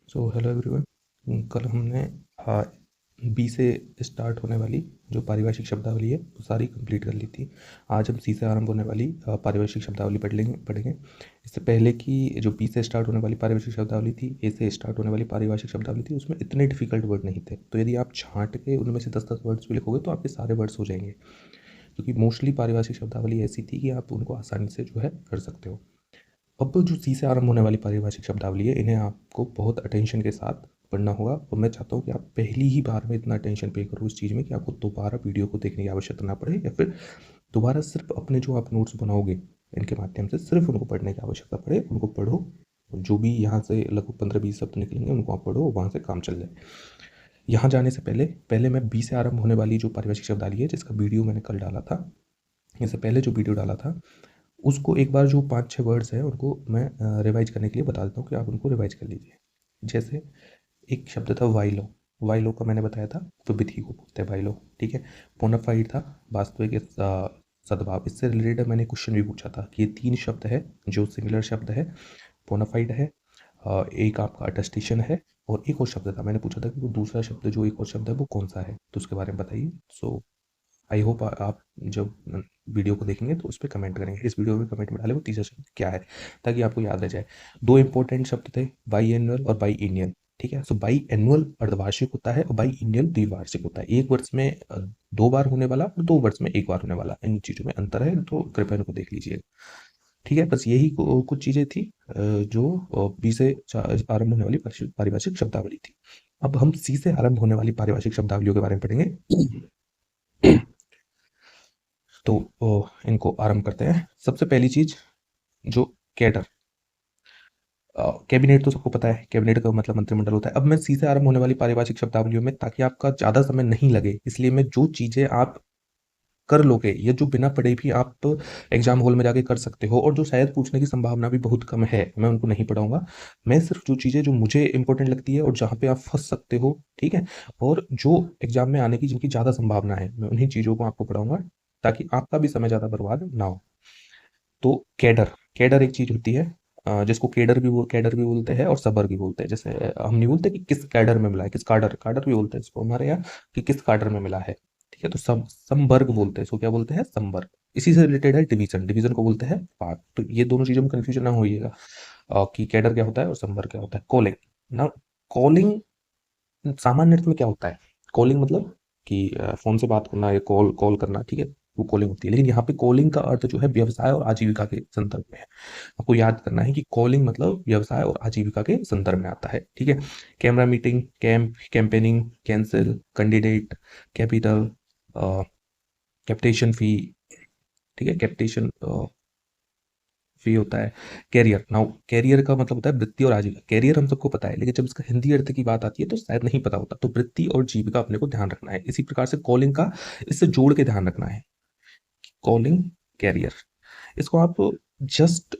So hello everyone. कल हमने B से स्टार्ट होने वाली जो पारिभाषिक शब्दावली है वो सारी कंप्लीट कर ली थी। आज हम सी से आरंभ होने वाली पारिभाषिक शब्दावली पढ़ेंगे। इससे पहले की जो बी से स्टार्ट होने वाली पारिभाषिक शब्दावली थी, ए से स्टार्ट होने वाली पारिभाषिक शब्दावली थी, उसमें इतने डिफिकल्ट वर्ड नहीं थे। तो यदि आप छांट के उनमें से 10-10 वर्ड्स भी लिखोगे तो आपके सारे वर्ड्स हो जाएंगे, क्योंकि मोस्टली पारिभाषिक शब्दावली ऐसी थी कि आप उनको आसानी से जो है कर सकते हो। अब जो सी से आरंभ होने वाली पारिभाषिक शब्दावली है, इन्हें आपको बहुत अटेंशन के साथ पढ़ना होगा, और मैं चाहता हूँ कि आप पहली ही बार में इतना अटेंशन पे करो इस चीज़ में कि आपको दोबारा वीडियो को देखने की आवश्यकता ना पड़े, या फिर दोबारा सिर्फ अपने जो आप नोट्स बनाओगे इनके माध्यम से सिर्फ उनको पढ़ने की आवश्यकता पड़े। उनको पढ़ो, जो भी यहाँ से लगभग 15-20 शब्द निकलेंगे उनको आप पढ़ो, वहाँ से काम चल जाए। यहाँ जाने से पहले पहले मैं बी से आरंभ होने वाली जो पारिभाषिक शब्दावली है, जिसका वीडियो मैंने कल डाला था, इससे पहले जो वीडियो डाला था, उसको एक बार जो 5-6 वर्ड्स हैं उनको मैं रिवाइज करने के लिए बता देता हूँ कि आप उनको रिवाइज कर लीजिए। जैसे एक शब्द था वाइलो। वाइलो का मैंने बताया था विभूति को बोलते हैं वाइलो, ठीक है। बोनाफाइड था वास्तविक सद्भाव। इससे रिलेटेड मैंने क्वेश्चन भी पूछा था कि ये 3 शब्द है जो सिमिलर शब्द है। बोनाफाइड है, एक आपका अटेस्टेशन है, और एक और शब्द था, मैंने पूछा था कि वो दूसरा शब्द जो एक और शब्द है वो कौन सा है, तो उसके बारे में बताइए। सो आई होप आप जब वीडियो को देखेंगे तो उस पर कमेंट करेंगे, इस वीडियो में कमेंट में डालें वो तीसरा शब्द क्या है, ताकि आपको याद रह जाए। 2 इंपॉर्टेंट शब्द थे, बाई एनुअल और बाई इंडियन, ठीक है। सो बाई एनुअल अर्धवार्षिक होता है और बाई इंडियन द्विवार्षिक होता है। एक वर्ष में 2 बार होने वाला और 2 वर्ष में 1 बार होने वाला, इन चीज़ों में अंतर है, तो कृपया इनको देख लीजिएगा, ठीक है। बस यही कुछ चीज़ें थी जो बी से आरंभ होने वाली पारिभाषिक शब्दावली थी। अब हम सी से आरंभ होने वाली पारिभाषिक शब्दावलियों के बारे में पढ़ेंगे। तो इनको आरंभ करते हैं। सबसे पहली चीज जो कैडर, कैबिनेट तो सबको पता है, कैबिनेट का मतलब मंत्रिमंडल होता है। अब मैं सी से आरंभ होने वाली पारिभाषिक शब्दावलियों में, ताकि आपका ज़्यादा समय नहीं लगे, इसलिए मैं जो चीज़ें आप कर लोगे या जो बिना पढ़े भी आप एग्जाम हॉल में जाके कर सकते हो, और जो शायद पूछने की संभावना भी बहुत कम है, मैं उनको नहीं पढ़ाऊंगा। मैं सिर्फ जो चीज़ें जो मुझे इंपॉर्टेंट लगती है और जहाँ पे आप फंस सकते हो, ठीक है, और जो एग्जाम में आने की जिनकी ज़्यादा संभावना है, मैं उन्हीं चीज़ों को आपको पढ़ाऊंगा, ताकि आपका भी समय ज़्यादा बर्बाद ना हो। तो कैडर, कैडर एक चीज होती है जिसको कैडर भी बोलते हैं और सबर भी बोलते हैं। जैसे हम नहीं बोलते कि किस कैडर में मिला है, किस कार्डर, कार्डर भी बोलते हैं इसको हमारे यहाँ, कि किस कार्डर में मिला है, ठीक है। तो समवर्ग बोलते हैं इसको, क्या बोलते हैं, समवर्ग। इसी से रिलेटेड है डिवीजन, डिवीजन को बोलते हैं भाग। तो ये दोनों चीजों में कंफ्यूजन ना होइएगा कि कैडर क्या होता है और समवर्ग क्या होता है। कॉलिंग ना, कॉलिंग सामान्य अर्थ में क्या होता है, कॉलिंग मतलब कि फोन से बात करना या कॉल कॉल करना, ठीक है, वो कॉलिंग होती है। लेकिन यहाँ पे कॉलिंग का अर्थ जो है व्यवसाय और आजीविका के संदर्भ में है। आपको याद करना है कि कॉलिंग मतलब व्यवसाय और आजीविका के संदर्भ में आता है, ठीक है। Camera meeting, camp, campaigning, cancel, candidate, capital, capitation fee, ठीक है, कैप्टेशन फी होता है। कैरियर, नाउ कैरियर का मतलब होता है वृत्ति और आजीविका। कैरियर हम सबको पता है, लेकिन जब इसका हिंदी अर्थ की बात आती है तो शायद नहीं पता होता। तो वृत्ति और जीविका अपने को ध्यान रखना है। इसी प्रकार से कॉलिंग का इससे जोड़ के ध्यान रखना है, कॉलिंग, कैरियर। इसको आप जस्ट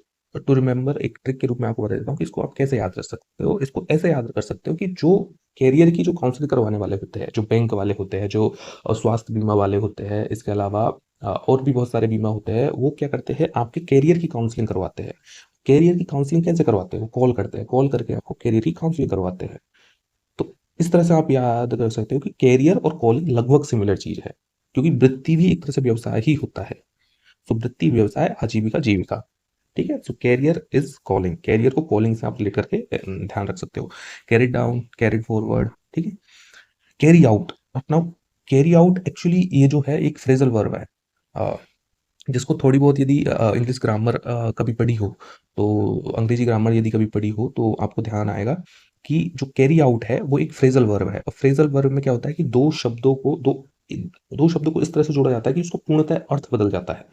टू रिमेंबर एक ट्रिक के रूप में आपको बता देता हूँ कि इसको आप कैसे याद कर सकते हो। इसको ऐसे याद कर सकते हो कि जो कैरियर की जो काउंसलिंग करवाने वाले होते हैं, जो बैंक वाले होते हैं, जो स्वास्थ्य बीमा वाले होते हैं, इसके अलावा और भी बहुत सारे बीमा होते हैं, वो क्या करते हैं, आपके कैरियर की काउंसलिंग करवाते हैं। कैरियर की काउंसलिंग कैसे करवाते हैं, वो कॉल करते हैं, कॉल करके आपको कैरियर की काउंसलिंग करवाते हैं। तो इस तरह से आप याद कर सकते हो कि कैरियर और कॉलिंग लगभग सिमिलर चीज है, क्योंकि वृत्ति भी एक तरह से व्यवसाय ही होता है। तो वृत्ति, व्यवसाय, आजीविका, जीविका, ठीक है। सो कैरियर इज कॉलिंग, कैरियर को कॉलिंग से आप लेकर के ध्यान रख सकते हो। कैरिड डाउन, कैरिड फॉरवर्ड, ठीक है। Carry out, now carry out actually ये जो है एक फ्रेजल वर्ब है, अ, जिसको थोड़ी बहुत यदि इंग्लिश ग्रामर कभी पढ़ी हो, तो अंग्रेजी ग्रामर यदि कभी पढ़ी हो तो आपको ध्यान आएगा कि जो कैरी आउट है वो एक फ्रेजल वर्ब है। और फ्रेजल वर्ब में क्या होता है कि दो शब्दों को इस तरह से जोड़ा जाता है कि उसको पूर्णतः अर्थ बदल जाता है,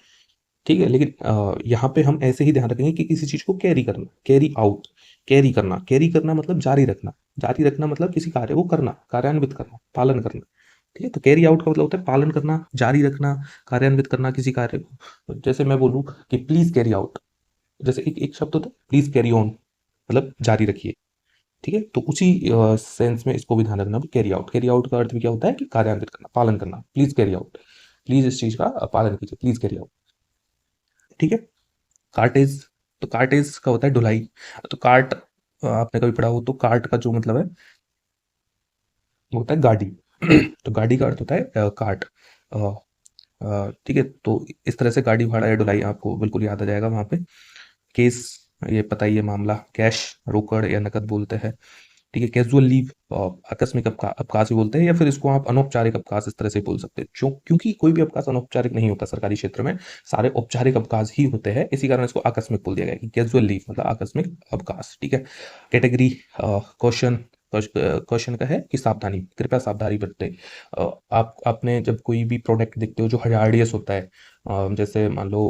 ठीक है। लेकिन यहाँ पे हम ऐसे ही ध्यान रखेंगे कि किसी चीज को कैरी करना, कैरी आउट, कैरी करना, कैरी करना मतलब जारी रखना, जारी रखना मतलब किसी कार्य को करना, कार्यान्वित करना, पालन करना, ठीक है। तो कैरी आउट का मतलब होता है पालन करना, जारी रखना, कार्यान्वित करना किसी कार्य को। तो जैसे मैं बोलूँ कि प्लीज कैरी आउट, जैसे एक एक शब्द होता है प्लीज कैरी ऑन, मतलब जारी रखिए, ठीक है। तो उसी सेंस में इसको भी ध्यान रखना, कैरी आउट, कैरी आउट का अर्थ भी क्या होता है कि कार्यान्वित करना, पालन करना। प्लीज कैरी आउट, प्लीज इस चीज का पालन कीजिए, प्लीज कैरी आउट, ठीक है। कार्टेज, तो कार्टेज का होता है ढुलाई। तो कार्ट आपने कभी पढ़ा हो तो कार्ट का जो मतलब है वो होता है गाड़ी। तो गाड़ी का अर्थ होता है कार्ट। ठीक है, तो इस तरह से गाड़ी भाड़ा या ढुलाई आपको बिल्कुल याद आ जाएगा वहाँ पे। केस, ये पता ही है मामला, कैश रोकड़ या नकद बोलते हैं। ठीक है, कैजुअल लीव आकस्मिक अवकाश भी बोलते हैं, या फिर इसको आप अनौपचारिक अवकाश इस तरह से बोल सकते हैं, क्योंकि कोई भी अवकाश अनौपचारिक नहीं होता सरकारी क्षेत्र में, सारे औपचारिक अवकाश ही होते हैं, इसी कारण इसको आकस्मिक बोल दिया गया कि कैजुअल लीव मतलब आकस्मिक अवकाश। ठीक है, कैटेगरी क्वेश्चन, क्वेश्चन का है कि सावधानी, कृपया सावधानी बरतें। आपने जब कोई भी प्रोडक्ट देखते हो जो हजार्डियस होता है, जैसे मान लो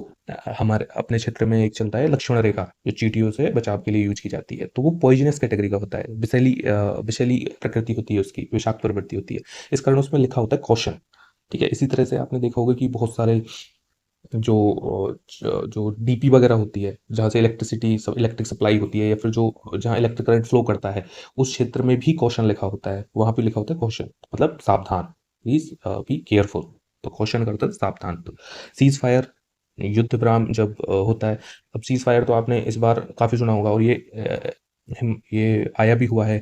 हमारे अपने क्षेत्र में एक चलता है लक्ष्मण रेखा, जो चींटियों से बचाव के लिए यूज की जाती है, तो वो पॉइजनस कैटेगरी का होता है, विषैली प्रकृति होती है उसकी, विषाक्त प्रवृत्ति होती है, इस कारण उसमें लिखा होता है कॉशन। ठीक है, इसी तरह से आपने देखा होगा कि बहुत सारे जो जो डीपी वगैरह होती है, जहाँ से इलेक्ट्रिक सप्लाई होती है, या फिर जो जहाँ इलेक्ट्रिक करंट फ्लो करता है, उस क्षेत्र में भी कॉशन लिखा होता है, वहाँ पे लिखा होता है कॉशन मतलब सावधान, प्लीज बी केयरफुल। तो कॉशन करता है सावधान। तो सीज फायर, युद्ध विराम जब होता है। अब सीज फायर तो आपने इस बार काफी सुना होगा, और ये आया भी हुआ है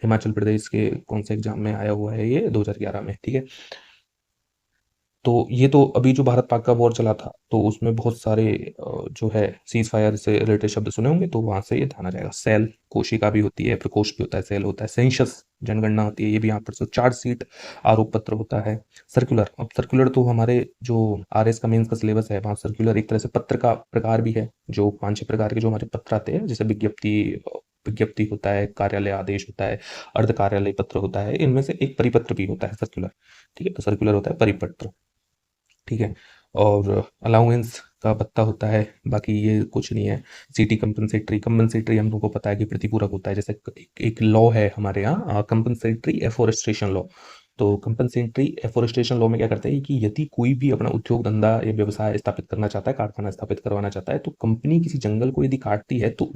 हिमाचल प्रदेश के कौन से एग्जाम में आया हुआ है ये 2011 में। ठीक है, तो ये तो अभी जो भारत पाक का वॉर चला था, तो उसमें बहुत सारे जो है सीज फायर से रिलेटेड शब्द सुने होंगे, तो वहां से ये ध्यान आ जाएगा। सेल, कोशिका भी होती है, प्रकोष्ठ भी होता है, सेल होता है, सेंसस जनगणना होती है, ये भी यहाँ पर चार्ज सीट आरोप पत्र होता है। सर्कुलर, अब सर्कुलर तो हमारे जो RS का मेंस का सिलेबस है, वहाँ सर्कुलर एक तरह से पत्र का प्रकार भी है, जो 5-6 प्रकार के जो हमारे पत्र आते हैं, जैसे विज्ञप्ति होता है, कार्यालय आदेश होता है, अर्ध कार्यालय पत्र होता है, इनमें से एक परिपत्र भी होता है सर्कुलर। ठीक है, तो सर्कुलर होता है परिपत्र। ठीक है, और अलाउंस का भत्ता होता है, बाकी ये कुछ नहीं है। सिटी कंपनसेटरी, कंपनसेटरी हम लोगों को पता है कि प्रतिपूरक होता है, जैसे एक लॉ है हमारे यहाँ कंपनसेटरी एफोरेस्ट्रेशन लॉ। तो कंपनसेटरी एफोरेस्ट्रेशन लॉ में क्या करते हैं कि यदि कोई भी अपना उद्योग धंधा या व्यवसाय स्थापित करना चाहता है, कारखाना स्थापित करवाना चाहता है, तो कंपनी किसी जंगल को यदि काटती है, तो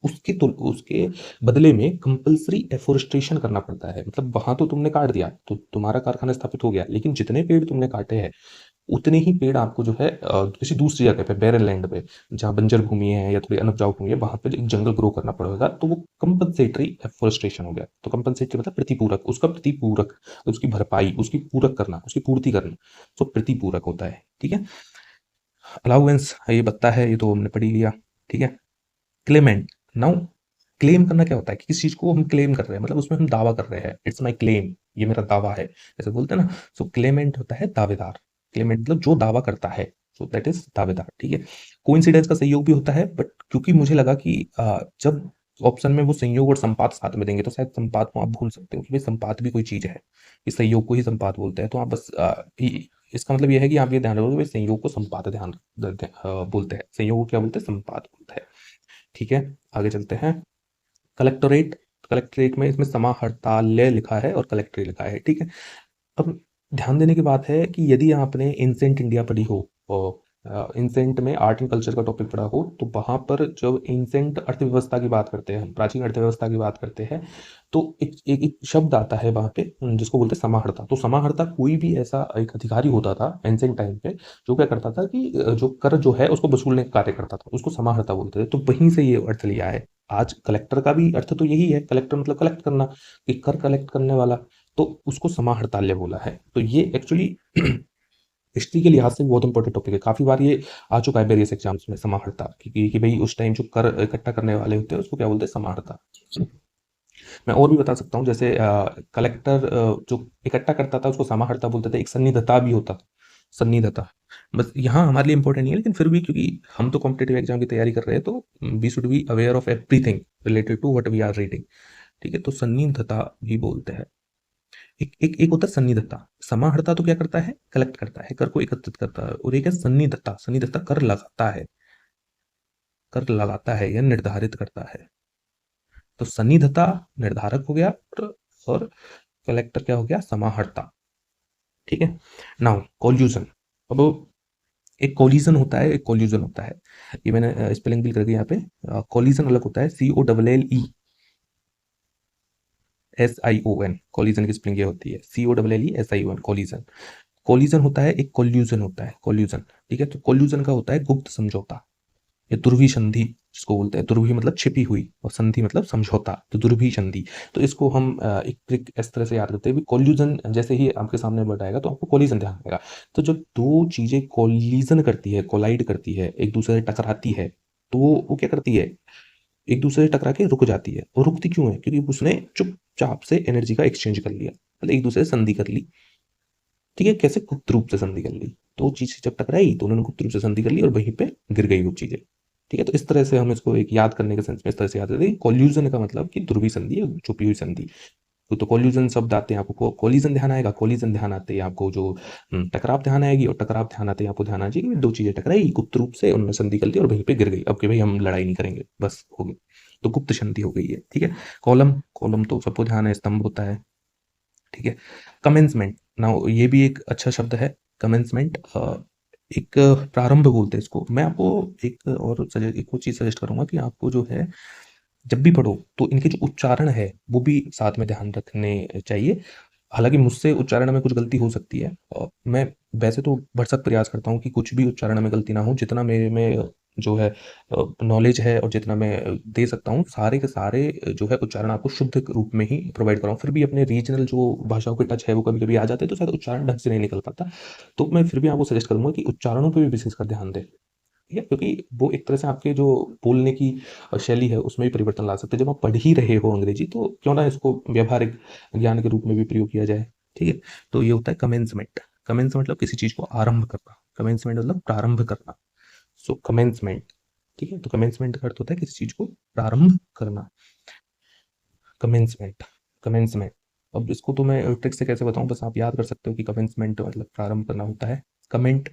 उसके बदले में कंपलसरी एफोरेस्ट्रेशन करना पड़ता है। मतलब वहां तो तुमने काट दिया तो तुम्हारा कारखाना स्थापित हो गया, लेकिन जितने पेड़ तुमने काटे हैं उतने ही पेड़ आपको जो है किसी दूसरी जगह पे, बैरन लैंड पे, जहाँ बंजर भूमि है या थोड़ी अनउपजाऊ भूमि है, वहां पे एक जंगल ग्रो करना पड़ेगा, तो वो कंपनसेटरी एफोरेस्ट्रेशन हो गया। तो कंपनसेटरी मतलब प्रतिपूरक, उसका प्रतिपूरक, उसकी भरपाई, उसकी पूरक करना, उसकी पूर्ति करना, तो प्रतिपूरक होता है। ठीक है, अलाउंस ये बत्ता है, ये तो हमने पढ़ी लिया। ठीक है, क्लेमेंट, नाउ क्लेम करना क्या होता है कि किस चीज को हम क्लेम कर रहे हैं, मतलब उसमें हम दावा कर रहे हैं, इट्स माई क्लेम, ये मेरा दावा है, जैसे बोलते हैं ना। सो क्लेमेंट होता है दावेदार। क्लेमेंट मतलब जो दावा करता है, सो दैट इज दावेदार। ठीक है, कोइंसिडेंस का संयोग भी होता है, बट क्योंकि मुझे लगा कि जब ऑप्शन में वो संयोग और संपात साथ में देंगे, तो शायद संपात को आप भूल सकते हो कि भाई संपात भी कोई चीज है, इस संयोग को ही संपात बोलते हैं, तो आप बस इसका मतलब यह है कि आप ये ध्यान रखोगे भाई संयोग को संपात बोलते हैं, संयोग को क्या बोलते हैं, संपात बोलते हैं। ठीक है, आगे चलते हैं। कलेक्टोरेट, कलेक्टरेट में इसमें समाहर्तालय लिखा है और कलेक्ट्रेट लिखा है। ठीक है, अब ध्यान देने की बात है कि यदि आपने इंसेंट इंडिया पढ़ी हो, और इंसेंट में आर्ट एंड कल्चर का टॉपिक पढ़ा हो, तो वहाँ पर जब इंसेंट अर्थव्यवस्था की बात करते हैं, प्राचीन अर्थव्यवस्था की बात करते हैं, तो एक शब्द आता है वहाँ पे जिसको बोलते हैं समाहर्ता। तो समाहर्ता कोई भी ऐसा एक अधिकारी होता था एंसेंट टाइम पे, जो क्या करता था कि जो कर जो है उसको वसूलने का कार्य करता था, उसको समाहर्ता बोलते थे। तो वहीं से ये अर्थ लिया है। आज कलेक्टर का भी अर्थ तो यही है, कलेक्टर मतलब कलेक्ट करना, कि कर कलेक्ट करने वाला, तो उसको समाहर्तालय बोला है। तो ये एक्चुअली हिस्ट्री के लिहाज से बहुत इंपॉर्टेंट टॉपिक है, काफी बार ये आ चुका है वेरियस एग्जाम्स में, समाहर्ता कि भाई उस टाइम जो कर इकट्ठा करने वाले होते हैं उसको क्या बोलते हैं, समाहर्ता। मैं और भी बता सकता हूँ, जैसे कलेक्टर जो इकट्ठा करता था उसको समाहर्ता बोलते थे। एक सन्निधता भी होता था, सन्निधता। बस यहाँ हमारे लिए इंपॉर्टेंट नहीं है, लेकिन फिर भी क्योंकि हम तो कॉम्पिटेटिव एग्जाम की तैयारी कर रहे हैं, तो we should be aware of everything related to what we are reading. ठीक है, तो सन्निधता भी बोलते हैं। एक होता है सन्निधत्ता। समाहर्ता तो क्या करता है, कलेक्ट करता है, कर को एकत्रित करता है, और एक है सन्निधत्ता, सन्निधत्ता कर लगाता है, कर लगाता है या निर्धारित करता है। तो सन्निधत्ता निर्धारक हो गया, और कलेक्टर क्या हो गया, समाहर्ता। ठीक है, नाउ कॉल्यूजन। अब एक कोलिजन होता है, एक कॉल्यूजन होता है, ये मैंने स्पेलिंग भी करके यहाँ पे। कॉलिजन अलग होता है, COLLESION, कॉलिजन की स्पेलिंग ये होती है COLLESION, कॉलिजन। कॉलिजन होता है, एक कॉल्यूजन होता है, कॉल्यूजन। ठीक है, तो कॉल्यूजन का होता है गुप्त समझौता। या दुर्वी संधि जिसको बोलते हैं, दुर्वी मतलब छिपी हुई और संधि मतलब समझौता, तो दुर्वी संधि। तो इसको हम एक ट्रिक इस तरह से याद करते हैं, कोल्यूजन जैसे ही आपके सामने वर्ड आएगा तो आपको कोलिजन ध्यान आएगा। तो जब दो चीजें कोलिजन करती है, कोलाइड करती है, एक दूसरे से टकराती है, तो वो क्या करती है, एक दूसरे से टकरा के रुक जाती है। और रुकती क्यों है, क्योंकि उसने चुपचाप से एनर्जी का एक्सचेंज कर लिया, मतलब एक दूसरे से संधि कर ली। ठीक है, कैसे, गुप्त रूप से संधि कर ली। तो वो चीज जब टकराई तो उन्होंने गुप्त रूप से संधि कर ली और वहीं पे गिर गई वो चीजें। ठीक है, तो इस तरह से हम इसको एक याद करने के सेंस में इस तरह से याद करते हैं। कॉल्यूजन का मतलब कि ध्रुवी संधि या छुपी हुई संधि। तो कॉल्यूजन शब्द आते हैं आपको, कोलिजन ध्यान आएगा, कोलिजन ध्यान आते ही आपको जो टकराव ध्यान आएगी, और टकराव ध्यान आते ही आपको ध्यान आ जाएगी कि दो चीजें टकराई गुप्त रूप से, उन्होंने संधि कर ली और वहीं पे गिर गई। अब कि भाई हम लड़ाई नहीं करेंगे, बस हो गई, तो गुप्त संधि हो गई है। ठीक है, कॉलम, कॉलम तो सबको ध्यान है, स्तंभ होता है। ठीक है, कमेंसमेंट, नाउ ये भी एक अच्छा शब्द है। कमेंसमेंट एक प्रारंभ बोलते हैं इसको। मैं आपको एक और चीज सजेस्ट करूंगा कि आपको जो है जब भी पढ़ो तो इनके जो उच्चारण है वो भी साथ में ध्यान रखने चाहिए। हालांकि मुझसे उच्चारण में कुछ गलती हो सकती है, और मैं वैसे तो भरसक प्रयास करता हूँ कि कुछ भी उच्चारण में गलती ना हो। जितना मेरे में जो है नॉलेज है और जितना मैं दे सकता हूँ, सारे के सारे जो है उच्चारण आपको शुद्ध रूप में ही प्रोवाइड कराऊँ। फिर भी अपने रीजनल जो भाषाओं के टच है वो कभी कभी आ जाते हैं, तो शायद उच्चारण ढंग से नहीं निकल पाता। तो मैं फिर भी आपको सजेस्ट करूंगा कि उच्चारणों पर भी विशेषकर ध्यान दें। ठीक है, क्योंकि वो एक तरह से आपके जो बोलने की शैली है उसमें भी परिवर्तन ला सकते हैं। जब आप पढ़ ही रहे हो अंग्रेजी, तो क्यों ना इसको व्यावहारिक ज्ञान के रूप में भी प्रयोग किया जाए। ठीक है, तो ये होता है कमेंसमेंट। कमेंस मतलब किसी चीज को आरंभ करना, कमेंसमेंट मतलब प्रारंभ करना। सो कमेंसमेंट। ठीक है, तो कमेंसमेंट का अर्थ होता है किसी चीज को प्रारंभ करना। Commencement, commencement. अब इसको तो मैं ट्रिक से कैसे बताऊं, बस आप याद कर सकते हो कि कमेंसमेंट मतलब प्रारंभ करना होता है। कमेंट,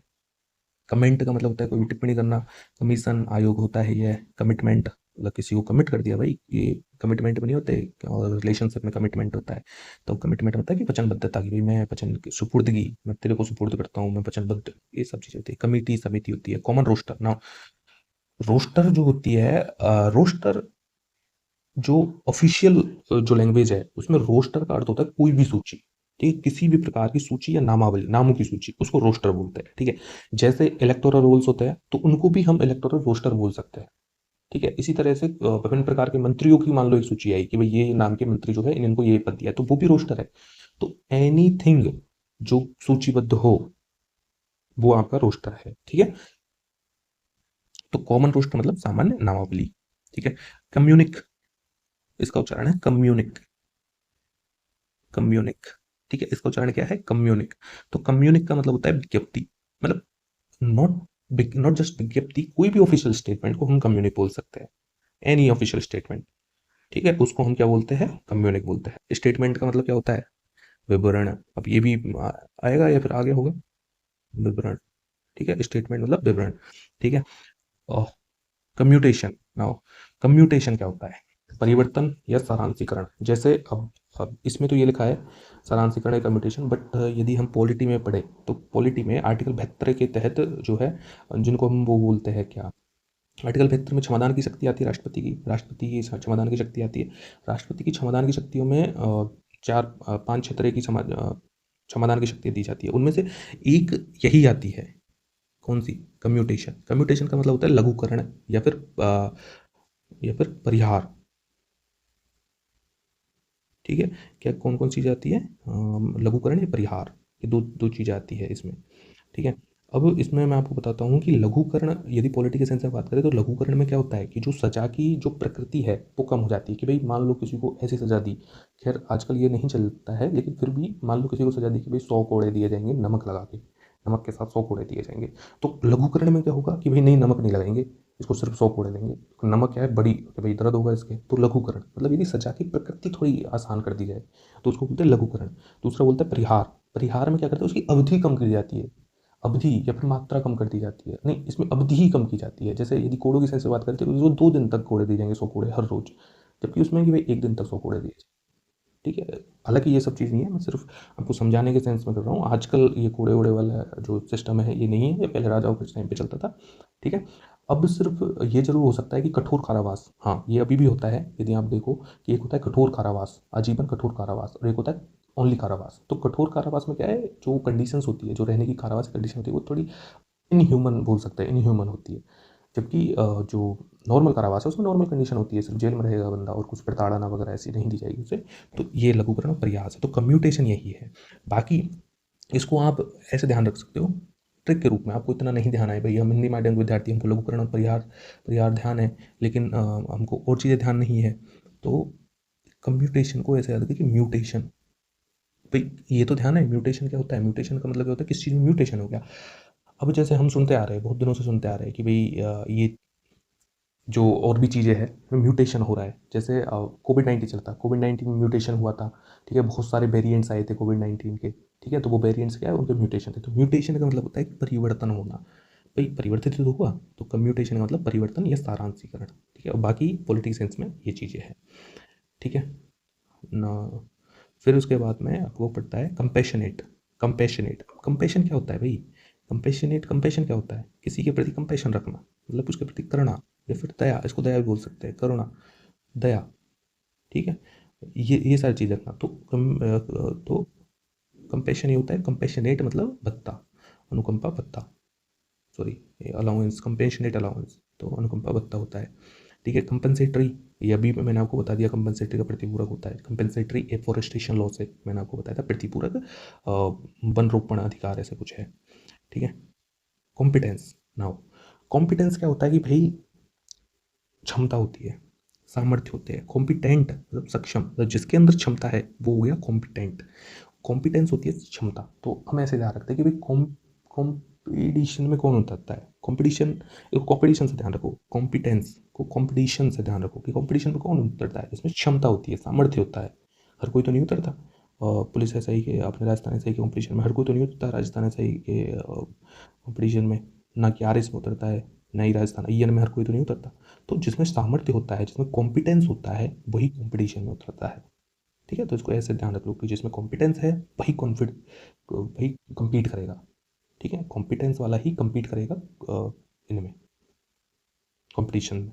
कमेंट का मतलब होता है कोई भी टिप्पणी करना। कमीशन, आयोग होता है ये। कमिटमेंट मतलब किसी को कमिट कर दिया भाई, ये कमिटमेंट में नहीं होते, और रिलेशनशिप में कमिटमेंट होता है। तो कमिटमेंट होता है कि वचनबद्धता, की भाई मैं वचन सुपुर्दगी, मैं तेरे को सुपुर्द करता हूँ, मैं वचनबद्ध, ये सब चीजें होती है। कमिटी, समिति होती है। कॉमन रोस्टर, ना रोस्टर जो होती है, रोस्टर जो ऑफिशियल जो लैंग्वेज है उसमें रोस्टर का अर्थ होता है कोई भी सूची। ठीक है, किसी भी प्रकार की सूची या नामावली, नामों की सूची, उसको रोस्टर बोलते हैं। ठीक है, जैसे इलेक्टोरल रोल्स होते हैं तो उनको भी हम इलेक्टोरल रोस्टर बोल सकते हैं। ठीक है, इसी तरह से विभिन्न प्रकार के मंत्रियों की मान लो एक सूची आई कि भाई ये नाम के मंत्री जो है इनको ये पद दिया है, तो वो भी रोस्टर है। तो एनीथिंग जो सूचीबद्ध हो वो आपका रोस्टर है। ठीक है, तो कॉमन रोस्टर मतलब सामान्य नामावली। ठीक है, कम्युनिक, इसका उच्चारण है कम्युनिक, कम्युनिक। ठीक है, इसका उच्चारण क्या है, कम्युनिक। तो कम्युनिक का मतलब होता है विज्ञप्ति, मतलब नॉट नॉट जस्ट विज्ञप्ति, कोई भी ऑफिशियल स्टेटमेंट को हम कम्युनिक बोल सकते हैं। एनी ऑफिशियल स्टेटमेंट, ठीक है, उसको हम क्या बोलते हैं, कम्युनिक बोलते हैं। स्टेटमेंट का मतलब क्या होता है, विवरण। अब ये भी आएगा या फिर आगे होगा, विवरण। ठीक है, स्टेटमेंट मतलब विवरण। ठीक है, कम्यूटेशन, नाउ कम्यूटेशन क्या होता है, परिवर्तन या सारांशीकरण। जैसे अब इसमें तो ये लिखा है सारांशीकरण या कम्यूटेशन, बट यदि हम पॉलिटी में पढ़े तो पॉलिटी में आर्टिकल 72 के तहत जो है, जिनको हम वो बोलते हैं क्या, आर्टिकल 72 में क्षमादान की शक्ति आती है राष्ट्रपति की, राष्ट्रपति की क्षमादान की शक्ति आती है। राष्ट्रपति की क्षमादान की शक्तियों में चार पांच छह तरह की क्षमादान की शक्ति दी जाती है, उनमें से एक यही आती है। कौन सी, कम्यूटेशन। कम्यूटेशन का मतलब होता है लघुकरण या फिर परिहार। ठीक है, क्या कौन कौन चीज़ आती है, लघुकरण या परिहार, ये दो दो चीज़ें आती है इसमें। ठीक है, अब इसमें मैं आपको बताता हूँ कि लघुकरण, यदि पॉलिटी के सेंस में बात करें तो लघुकरण में क्या होता है कि जो सजा की जो प्रकृति है वो कम हो जाती है। कि भाई मान लो किसी को ऐसी सजा दी, खैर आजकल ये नहीं चलता है, लेकिन फिर भी मान लो किसी को सजा दी कि भाई 100 कोड़े दिए जाएंगे नमक लगा के, नमक के साथ 100 कोड़े दिए जाएंगे। तो लघुकरण में क्या होगा कि भाई नहीं, नमक नहीं लगाएंगे, इसको सिर्फ 100 कोड़े देंगे। नमक क्या है, बड़ी कि भाई दर्द होगा इसके, तो लघुकरण मतलब यदि सजा की प्रकृति थोड़ी आसान कर दी जाए तो उसको बोलते हैं लघुकरण। दूसरा बोलते हैं परिहार। परिहार में क्या करते हैं, उसकी अवधि कम की जाती है, अवधि या फिर मात्रा कम कर दी जाती है, नहीं इसमें अवधि ही कम की जाती है। जैसे यदि कोड़ों की सेंस से बात करते हैं तो 2 दिन तक कोड़े दिए जाएंगे, 100 कोड़े हर रोज, जबकि उसमें कि भाई 1 दिन तक 100 कोड़े दिए जाए। ठीक है, हालांकि ये सब चीज़ नहीं है, मैं सिर्फ आपको समझाने के सेंस में कर रहा हूँ। आजकल ये कूड़े वूड़े वाला जो सिस्टम है ये नहीं है, ये पहले राजाओं के टाइम पे चलता था। ठीक है, अब सिर्फ ये जरूर हो सकता है कि कठोर कारावास, हाँ ये अभी भी होता है। यदि आप देखो कि एक होता है कठोर कारावास, आजीवन कठोर कारावास, और एक होता है ओनली कारावास। तो कठोर कारावास में क्या है, जो कंडीशंस होती है, जो रहने की कारावास कंडीशन होती है वो थोड़ी इनह्यूमन बोल सकते हैं, इनह्यूमन होती है। जबकि जो नॉर्मल कारावास है उसमें नॉर्मल कंडीशन होती है, सिर्फ जेल में रहेगा बंदा और कुछ प्रताड़ना वगैरह ऐसी नहीं दी जाएगी उसे। तो ये लघुकरण और प्रयास है, तो कम्यूटेशन यही है। बाकी इसको आप ऐसे ध्यान रख सकते हो ट्रिक के रूप में, आपको इतना नहीं ध्यान है भाई हम हिंदी माध्यम के विद्यार्थी, हमको लघुकरण और परिहार ध्यान है, लेकिन हमको और चीज़ें ध्यान नहीं है, तो कम्यूटेशन को ऐसे याद रखिए कि म्यूटेशन, भाई ये तो ध्यान है म्यूटेशन क्या होता है, म्यूटेशन का मतलब क्या होता है किस चीज़ में म्यूटेशन हो गया। अब जैसे हम सुनते आ रहे हैं, बहुत दिनों से सुनते आ रहे हैं कि भाई ये जो और भी चीज़ें हैं म्यूटेशन हो रहा है, जैसे कोविड-19 चलता, कोविड-19 में म्यूटेशन हुआ था, ठीक है, बहुत सारे वेरिएंट्स आए थे कोविड-19 के, ठीक है, तो वो वेरिएंट्स क्या है, उनके म्यूटेशन थे। तो म्यूटेशन का मतलब होता है कि परिवर्तन होना, भाई परिवर्तित तो हुआ, तो कम्यूटेशन का मतलब परिवर्तन या सारांशीकरण, ठीक है, और बाकी पॉलिटिक्स साइंस में ये चीज़ें हैं, ठीक है ना। फिर उसके बाद में आपको पड़ता है कंपैशनेट। कंपैशन क्या होता है भाई, कंपैशन क्या होता है, किसी के प्रति कंपैशन रखना, मतलब उसके प्रति करुणा, या फिर दया, इसको दया भी बोल सकते हैं, करुणा, दया, ठीक है, ये सारी चीज़ रखना। तो कंपैशन ये होता है, कंपैशनेट मतलब भत्ता, अनुकंपा भत्ता, सॉरी अलाउंस, कंपेशनेट अलाउंस, तो अनुकंपा भत्ता होता है, ठीक है। कंपनसेटरी, ये अभी मैंने आपको बता दिया, कंपनसेटरी का प्रतिपूरक होता है, कंपनसेटरी एफोरेस्टेशन लॉ से मैंने आपको बताया था, प्रतिपूरक वन रोपण अधिकार ऐसे कुछ है, ठीक है। कॉम्पिटेंस, नाउ कॉम्पिटेंस क्या होता है कि भाई क्षमता होती है, सामर्थ्य होते हैं, कॉम्पिटेंट मतलब सक्षम, मतलब जिसके अंदर क्षमता है वो हो गया कॉम्पिटेंट, कॉम्पिटेंस होती है क्षमता। तो हम ऐसे ध्यान रखते हैं कि भाई कॉम्पिटिशन में कौन उतरता है, कॉम्पिटिशन, कॉम्पिटिशन से ध्यान रखो, कॉम्पिटेंस को कॉम्पिटिशन से ध्यान रखो कि कॉम्पिटिशन में कौन उतरता है, जिसमें क्षमता होती है, सामर्थ्य होता है, हर कोई तो नहीं उतरता। पुलिस ऐसा ही कि अपने राजस्थान ऐसा ही कि कॉम्पिटिशन में हर कोई तो नहीं उतरता, राजस्थान ऐसा ही कि कॉम्पिटिशन में ना कि आर एस में उतरता है, ना ही राजस्थान आई में हर कोई तो नहीं उतरता। तो जिसमें सामर्थ्य होता है, जिसमें कॉम्पिटेंस होता है, वही कॉम्पिटिशन में उतरता है, ठीक है। तो इसको ऐसे ध्यान रख लो कि जिसमें कॉम्पिटेंस है वही वही कम्पीट करेगा, ठीक है, कॉम्पिटेंस वाला ही कम्पीट करेगा इनमें, कॉम्पिटिशन में,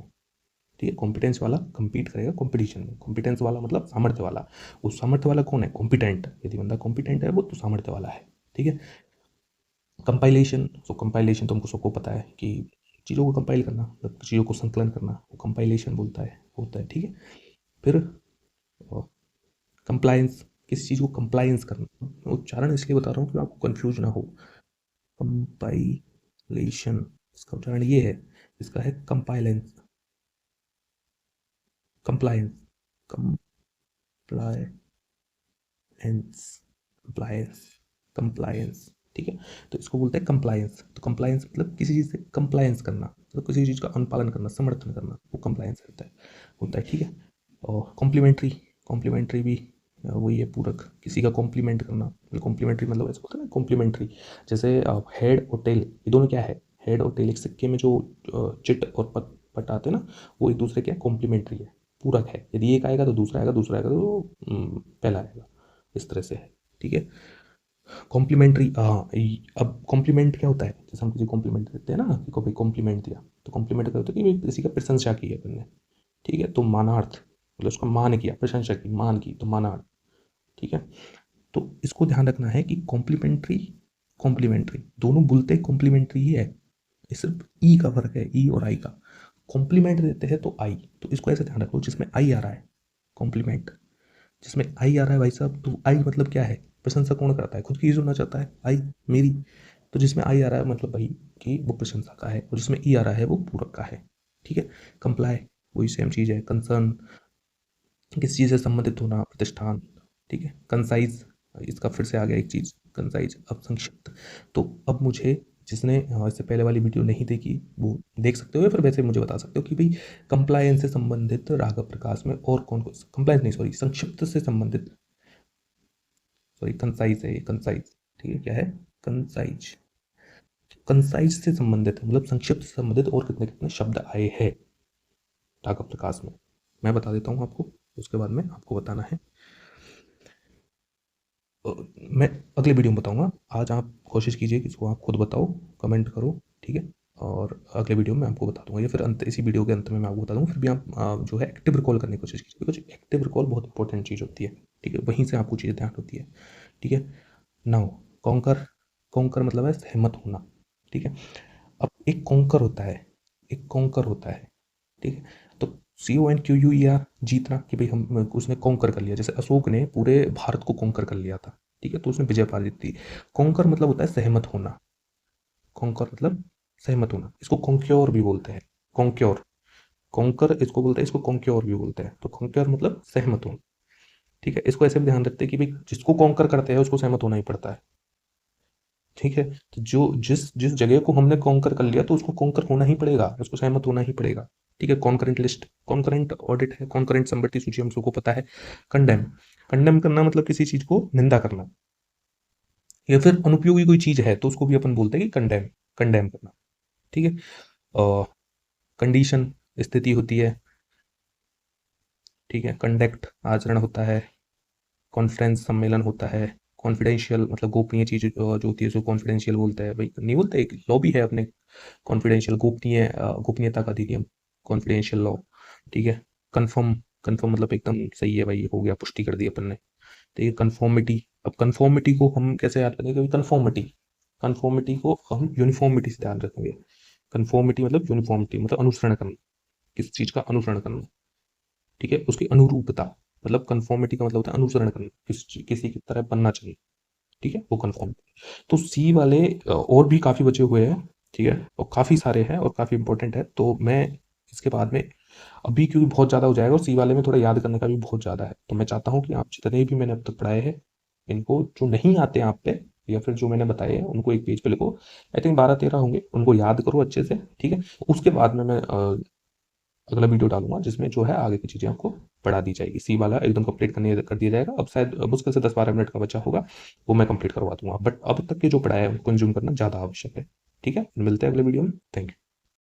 ठीक है, कॉम्पिटेंस वाला कम्पीट करेगा कॉम्पिटिशन में, कॉम्पिटेंस वाला मतलब सामर्थ्य वाला, उस सामर्थ्य वाला कौन है, कॉम्पिटेंट, यदि बंदा कॉम्पिटेंट है वो तो सामर्थ्य वाला है, ठीक है। कंपाइलेशन, तो कंपाइलेशन तो हमको सबको पता है कि चीज़ों को कंपाइल करना, मतलब चीज़ों को संकलन करना, वो कंपाइलेशन बोलता है होता है, ठीक है। फिर कंप्लायंस, किसी चीज़ को कंप्लायंस करना, उच्चारण इसलिए बता रहा हूँ कि आपको कंफ्यूज ना हो, कंपाइलेशन, इसका उच्चारण ये है, इसका है compliance, compliance, compliance, compliance, compliance, ठीक है। तो इसको बोलते हैं कंप्लायंस। तो कंप्लायंस मतलब किसी चीज़ से कंप्लायंस करना, मतलब किसी चीज़ का अनुपालन करना, समर्थन करना, वो कंप्लायंस होता है, ठीक है। और कॉम्प्लीमेंट्री, कॉम्प्लीमेंट्री भी वही है, पूरक, किसी का कॉम्प्लीमेंट करना, कॉम्प्लीमेंट्री मतलब ऐसा होता है ना कॉम्प्लीमेंट्री, जैसे हेड और टेल, ये दोनों क्या है, हेड और टेल, एक सिक्के में जो चिट और पट आते हैं ना, वो एक दूसरे के कॉम्प्लीमेंट्री है, पूरक है, यदि एक आएगा तो दूसरा आएगा, दूसरा आएगा तो पहला आएगा, इस तरह से है, ठीक है। कॉम्प्लीमेंट्री, हाँ अब कॉम्प्लीमेंट क्या होता है, जैसे हम किसी कॉम्प्लीमेंट देते हैं ना कि को भाई कॉम्प्लीमेंट दिया, तो कॉम्प्लीमेंट क्या होता है कि भाई किसी का प्रशंसा की है अपन ने, ठीक है, तो मानार्थ मतलब उसका मान किया, प्रशंसा की, मान की, तो मानार्थ, ठीक है। तो इसको ध्यान रखना है कि कॉम्प्लीमेंट्री, कॉम्प्लीमेंट्री दोनों बोलते कॉम्प्लीमेंट्री ही है, ये सिर्फ ई का फर्क है, ई और आई का, कॉम्प्लीमेंट देते हैं तो आई, तो इसको ऐसे ध्यान रखो जिसमें आई आ रहा है कॉम्प्लीमेंट, जिसमें आई आ रहा है भाई साहब, तो आई मतलब क्या है, प्रशंसा कौन करता है, खुद की ही सुनना चाहता है, आई मेरी, तो जिसमें आई आ रहा है मतलब भाई कि वो प्रशंसा का है, और जिसमें ई आ रहा है वो पूरक का है, ठीक है। कंप्लाई, वही सेम चीज़ है, कंसर्न, किसी चीज़ से संबंधित होना, प्रतिष्ठान, ठीक है। कंसाइज, इसका फिर से आ गया एक चीज़, कंसाइज, अब संक्षिप्त। तो अब मुझे जिसने इससे पहले वाली वीडियो नहीं देखी वो देख सकते हो, या फिर वैसे मुझे बता सकते हो कि भाई कंप्लायंस से संबंधित राघव प्रकाश में और कौन कौन, कंप्लायंस नहीं सॉरी, संक्षिप्त से संबंधित, सॉरी कंसाइज है ये, कंसाइज, ठीक है, क्या है, कंसाइज, कंसाइज से संबंधित मतलब संक्षिप्त से संबंधित और कितने कितने शब्द आए हैं राघव प्रकाश में, मैं बता देता हूँ आपको, उसके बाद में आपको बताना है। मैं अगले वीडियो में बताऊंगा, आज आप कोशिश कीजिए कि इसको आप खुद बताओ, कमेंट करो, ठीक है, और अगले वीडियो में आपको बता दूंगा, या फिर अंत, इसी वीडियो के अंत में मैं आपको बता दूंगा, फिर भी आप जो है एक्टिव रिकॉल करने की कोशिश कीजिए, बिकॉज एक्टिव रिकॉल बहुत इंपॉर्टेंट चीज़ होती है, ठीक है, वहीं से आपको चीज़ें ध्यान होती है, ठीक है। नाउ कॉन्कर, कॉन्कर मतलब है सहमत होना, ठीक है। अब एक कॉन्कर होता है, एक कॉन्कर होता है, ठीक है। तो CONQUER या जीतना, कि भाई हम उसने कॉन्कर कर लिया, जैसे अशोक ने पूरे भारत को कॉन्कर कर लिया था, ठीक है, तो उसने विजय पा ली थी। कॉन्कर मतलब होता है सहमत होना, कॉन्कर मतलब सहमत होना, इसको कॉन्क्योर भी बोलते हैं, कॉन्क्योर। कॉन्कर इसको बोलते हैं, इसको कॉन्क्योर भी बोलते हैं। तो कॉन्क्योर मतलब सहमत होना, ठीक है। इसको ऐसे भी ध्यान रखते हैं कि भाई जिसको कॉन्कर करते हैं उसको सहमत होना ही पड़ता है, ठीक है। तो जो जिस जिस जगह को हमने कॉन्कर कर लिया तो उसको कॉन्कर होना ही पड़ेगा, उसको सहमत होना ही पड़ेगा, ठीक है। कॉन्करेंट लिस्ट, कॉन्करेंट ऑडिट है, कॉन्करेंट संपत्ति सूची हम सबको पता है। कंडेम, कंडेम करना मतलब किसी चीज को निंदा करना, या फिर अनुपयोगी कोई चीज है तो उसको भी अपन बोलते हैं कि कंडेम, कंडेम करना, ठीक है। कंडीशन स्थिति होती है, ठीक है। कंडक्ट आचरण होता है, कॉन्फ्रेंस सम्मेलन होता है, कॉन्फिडेंशियल मतलब गोपनीय चीज जो होती है उसको कॉन्फिडेंशियल बोलते हैं, भाई नहीं बोलते, एक लॉ भी है अपने कॉन्फिडेंशियल, गोपनीयता का अधिनियम, कॉन्फिडेंशियल लॉ, ठीक है। कंफर्म, कंफर्म मतलब एकदम सही है भाई, हो गया, पुष्टि कर दी अपन ने, ठीक है। कंफर्मिटी, अब कंफर्मिटी को हम कैसे याद करेंगे, कंफर्मिटी, कंफर्मिटी को हम यूनिफॉर्मिटी से ध्यान रखेंगे। कंफर्मिटी मतलब यूनिफॉर्मिटी मतलब अनुसरण करना, किसी चीज का अनुसरण करना, ठीक है। उसकी अनुरूपता मतलब कंफर्मिटी का मतलब होता है अनुसरण करना, किसी की तरह बनना चाहिए, ठीक है, वो कंफर्म। तो सी वाले और भी काफ़ी बचे हुए हैं, ठीक है, और काफ़ी सारे हैं और काफ़ी इंपॉर्टेंट है, तो मैं इसके बाद में अभी क्योंकि बहुत ज़्यादा हो जाएगा और सी वाले में थोड़ा याद करने का भी बहुत ज़्यादा है, तो मैं चाहता हूँ कि आप जितने भी मैंने अब तक पढ़ाए हैं इनको, जो नहीं आते हैं आप पे या फिर जो मैंने बताए हैं उनको एक पेज पे लिखो, आई थिंक 12-13 होंगे, उनको याद करो अच्छे से, ठीक है। उसके बाद में मैं अगला वीडियो डालूंगा जिसमें जो है आगे की चीज़ें आपको पढ़ा दी जाएगी, सी वाला एकदम कंप्लीट करने कर दिया जाएगा। अब शायद मुश्किल से 10-12 मिनट का बचा होगा, वो मैं कंप्लीट करवा दूंगा, बट अब तक के जो पढ़ाया है उनको कंज्यूम करना ज़्यादा आवश्यक है, ठीक है। मिलते हैं अगले वीडियो में, थैंक यू।